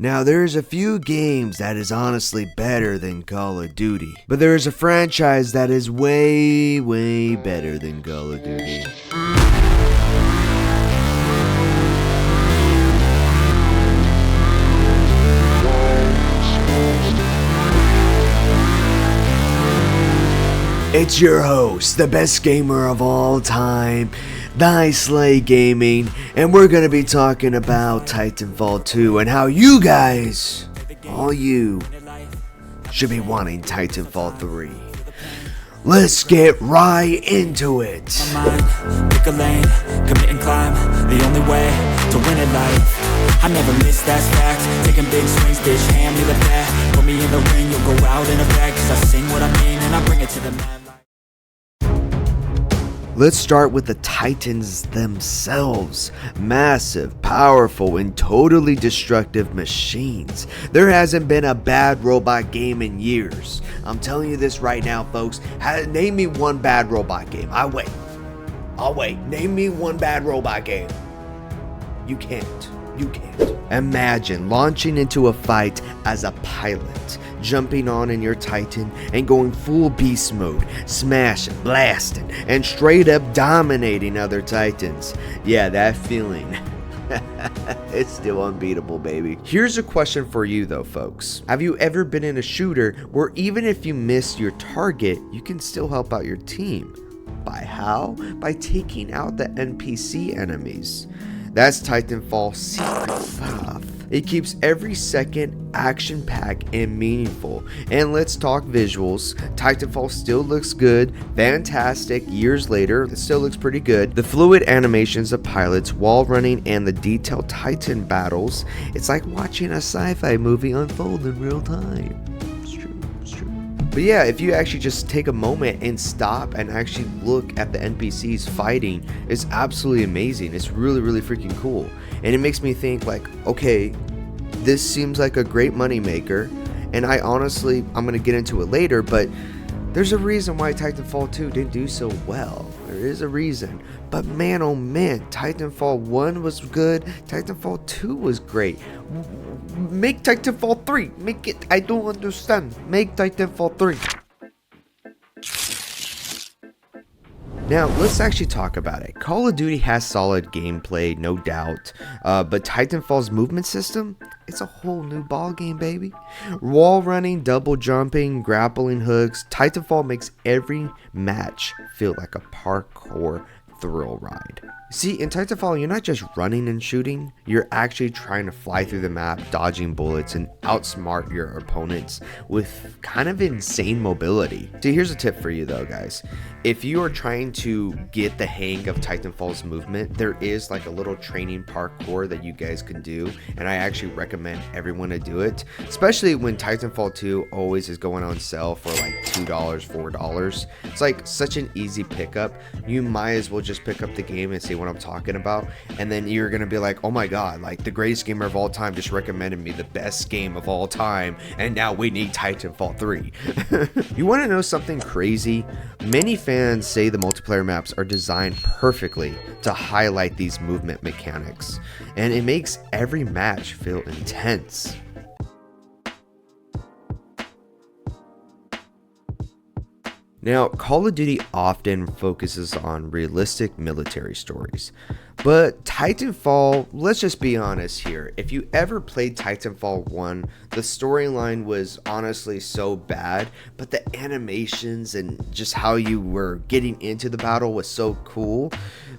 Now, there's a few games that is honestly better than Call of Duty, but there is a franchise that is way better than Call of Duty. It's your host, the best gamer of all time, Slay Gaming, and we're gonna be talking about Titanfall 2 and how you guys, all you, should be wanting Titanfall 3. Let's get right into it. Pick a lane, commit and climb, the only way to win at life. I never miss, that's fact. Taking big swings, bitch, hand me the bat. Put me in the ring, you'll go out in a bag. Cause I sing what I mean and I bring it to the mad light. Let's start with the Titans themselves. Massive, powerful, and totally destructive machines. There hasn't been a bad robot game in years. I'm telling you this right now, folks. Name me one bad robot game. I'll wait. Name me one bad robot game. You can't. Imagine launching into a fight as a pilot, jumping on in your Titan and going full beast mode, smashing, blasting, and straight up dominating other Titans. Yeah, that feeling. It's still unbeatable, baby. Here's a question for you though, folks. Have you ever been in a shooter where even if you miss your target, you can still help out your team? By how? By taking out the NPC enemies. That's Titanfall Secret Path. It keeps every second action-packed and meaningful. And let's talk visuals. Titanfall still looks good, fantastic. Years later, it still looks pretty good. The fluid animations of pilots, wall running, and the detailed Titan battles. It's like watching a sci-fi movie unfold in real time. It's true. But yeah, if you actually just take a moment and stop and actually look at the NPCs fighting, it's absolutely amazing. It's really freaking cool. And it makes me think like, okay, this seems like a great money maker. And I'm going to get into it later, but there's a reason why Titanfall 2 didn't do so well. There is a reason. But man, oh man, Titanfall 1 was good. Titanfall 2 was great. Make Titanfall 3. Make it. I don't understand. Make Titanfall 3. Now, let's actually talk about it. Call of Duty has solid gameplay, no doubt, but Titanfall's movement system, it's a whole new ballgame, baby. Wall running, double jumping, grappling hooks, Titanfall makes every match feel like a parkour thrill ride. See, in Titanfall, you're not just running and shooting, you're actually trying to fly through the map, dodging bullets, and outsmart your opponents with kind of insane mobility. See, here's a tip for you though, guys. If you are trying to get the hang of Titanfall's movement, there is like a little training parkour that you guys can do, and I actually recommend everyone to do it, especially when Titanfall 2 always is going on sale for like $2, $4. It's like such an easy pickup. You might as well just pick up the game and see what I'm talking about, and then you're gonna be like, oh my god, like the greatest gamer of all time just recommended me the best game of all time, and now we need Titanfall 3. You want to know something crazy? Many fans say the multiplayer maps are designed perfectly to highlight these movement mechanics, and it makes every match feel intense. Now, Call of Duty often focuses on realistic military stories, but Titanfall, let's just be honest here, if you ever played Titanfall 1, the storyline was honestly so bad, but the animations and just how you were getting into the battle was so cool,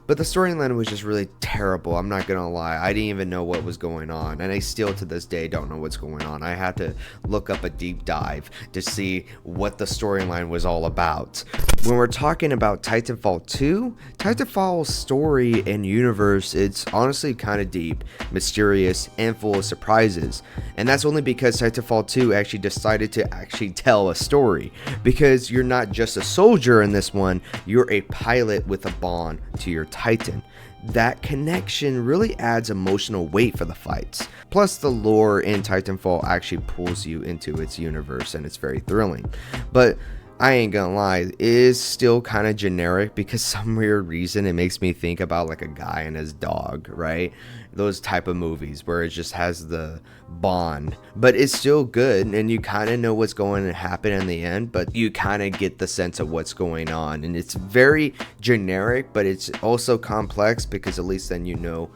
but the storyline was just really terrible. I'm not gonna lie, I didn't even know what was going on, and I still to this day don't know what's going on. I had to look up a deep dive to see what the storyline was all about. When we're talking about Titanfall 2, Titanfall's story and universe, it's honestly kind of deep, mysterious, and full of surprises. And that's only because Titanfall 2 actually decided to actually tell a story. Because you're not just a soldier in this one, you're a pilot with a bond to your Titan. That connection really adds emotional weight for the fights. Plus, the lore in Titanfall actually pulls you into its universe, and it's very thrilling. But I ain't gonna lie, it is still kind of generic because some weird reason it makes me think about like a guy and his dog, right? those type of movies where it just has the bond, but it's still good, and you kind of know what's going to happen in the end, but you kind of get the sense of what's going on, and it's very generic, but it's also complex because at least then you know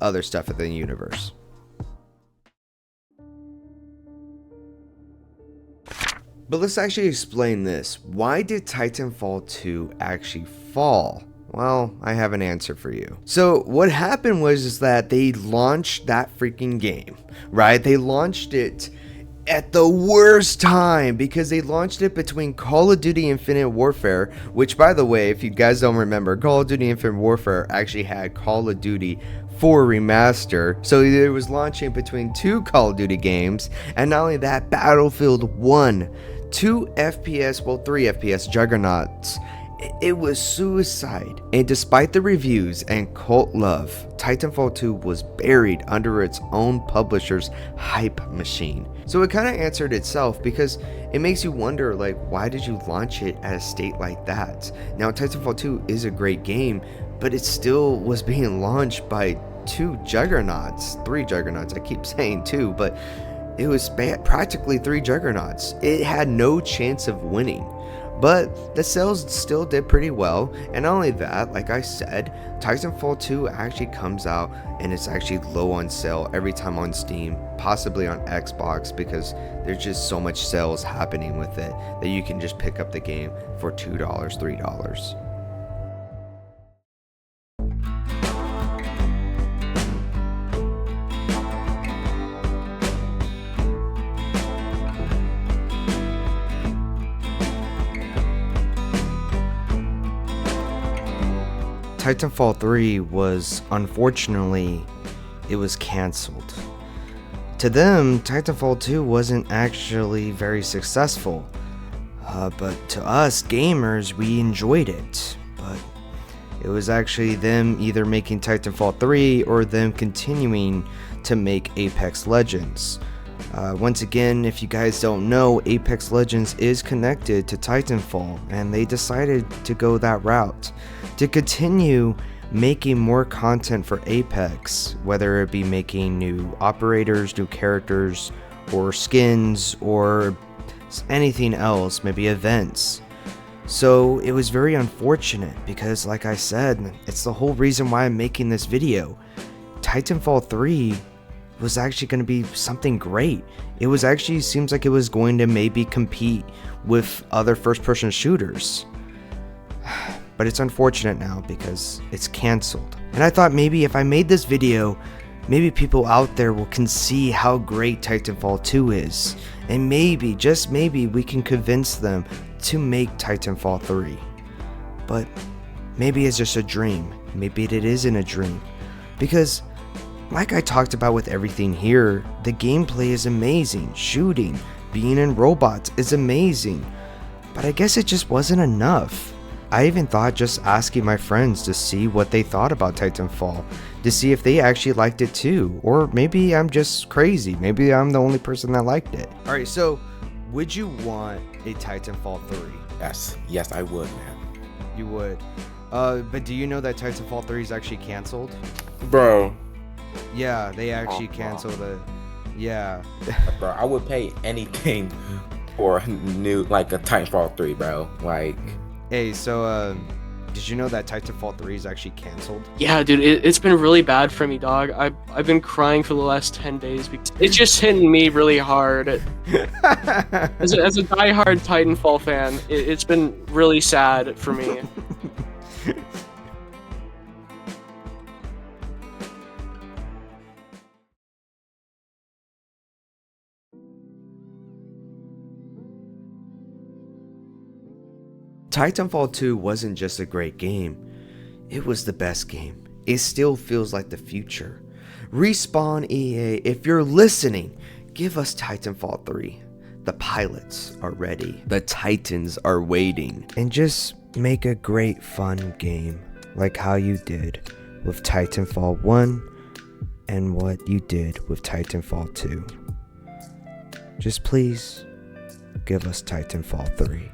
other stuff in the universe. But let's actually explain this. Why did Titanfall 2 actually fall? Well, I have an answer for you. So what happened was is that they launched that freaking game, right? They launched it at the worst time because they launched it between Call of Duty Infinite Warfare, which, by the way, if you guys don't remember, Call of Duty Infinite Warfare actually had Call of Duty 4 Remaster, so it was launching between two Call of Duty games, and not only that, Battlefield 1, 2 FPS, well 3 FPS juggernauts. It was suicide, and despite the reviews and cult love, Titanfall 2 was buried under its own publisher's hype machine. So it kind of answered itself, because it makes you wonder, like, why did you launch it at a state like that? Now, Titanfall 2 is a great game, but it still was being launched by 2 juggernauts, 3 juggernauts, I keep saying 2, but it was practically 3 juggernauts. It had no chance of winning. But the sales still did pretty well, and not only that, like I said, Titanfall 2 actually comes out and it's actually low on sale every time on Steam, possibly on Xbox, because there's just so much sales happening with it that you can just pick up the game for $2, $3. Titanfall 3 was, unfortunately, it was cancelled. To them, Titanfall 2 wasn't actually very successful, but to us gamers, we enjoyed it. But it was actually them either making Titanfall 3 or them continuing to make Apex Legends. Once again, if you guys don't know, Apex Legends is connected to Titanfall, and they decided to go that route to continue making more content for Apex, whether it be making new operators, new characters, or skins, or anything else, maybe events. So it was very unfortunate because, like I said, it's the whole reason why I'm making this video. Titanfall 3 was actually going to be something great. It was actually, seems like it was going to maybe compete with other first-person shooters. But it's unfortunate now because it's canceled. And I thought maybe if I made this video, maybe people out there can see how great Titanfall 2 is. And maybe, just maybe, we can convince them to make Titanfall 3. But maybe it's just a dream. Maybe it isn't a dream. Because, like I talked about with everything here, the gameplay is amazing. Shooting, being in robots is amazing. But I guess it just wasn't enough. I even thought just asking my friends to see what they thought about Titanfall, to see if they actually liked it too, or maybe I'm just crazy, maybe I'm the only person that liked it. Alright, so would you want a Titanfall 3? Yes I would, man. You would. But do you know that Titanfall 3 is actually canceled? Bro. Yeah, they actually canceled it. Yeah. Bro, I would pay anything for a new, like a Titanfall 3, bro. Like, hey, so did you know that Titanfall 3 is actually canceled? Yeah, dude, it's been really bad for me, dog. I've been crying for the last 10 days because it's just hitting me really hard. As a diehard Titanfall fan, it's been really sad for me. Titanfall 2 wasn't just a great game, it was the best game. It still feels like the future. Respawn EA, if you're listening, give us Titanfall 3. The pilots are ready. The Titans are waiting. And just make a great fun game like how you did with Titanfall 1 and what you did with Titanfall 2. Just please give us Titanfall 3.